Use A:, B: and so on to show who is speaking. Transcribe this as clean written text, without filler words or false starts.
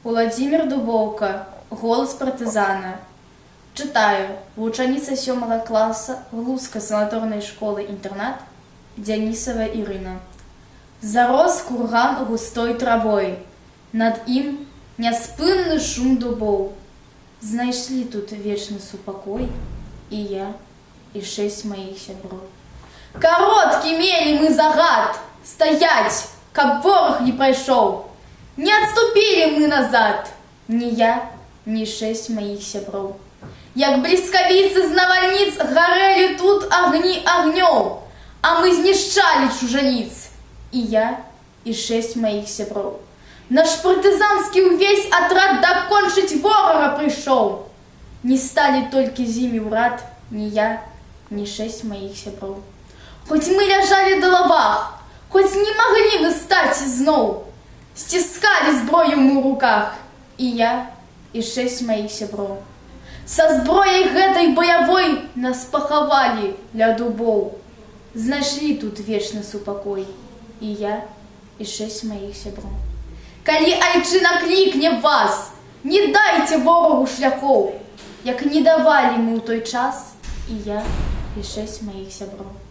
A: Уладзімір Дубоўка, голас партызана. Чытаю. Вучаніца 7 класа Глузкай санаторнай школы-інтэрнат Дзянісава Ірына. Зарос курган густой травой. Над ім няспынны шум дубоў. Знайшлі тут вечны супакой і я, і 6 маіх сяброў. Кароткі мелі мы загад стаяць, каб вораг не прайшоў. Не адступілі мы назад, ні я, ні 6 маіх сяброў. Як бліскавіцы з навальніц гарэлі тут агні агнёў, а мы знішчалі чужаніц. І я, і 6 маіх сяброў. Наш партызанскі ўвесь атрад дакончыць ворага прыйшоў. Не сталі толькі з імі ўрад, ні я, ні 6 маіх сяброў. Хоць мы ляжалі да лавах, хоць не маглі бы стаць зноў, сціскалі зброю мы ў руках, і я, і 6 маіх сяброў. Са зброяй гэтай баявой нас пахавалі ля дубоў. Знайшлі тут вечны супакой, і я, і 6 маіх сяброў. Калі айчына клікне вас, не дайце ворагу шляхоў, як не давалі мы ў той час, і я, і 6 маіх сяброў.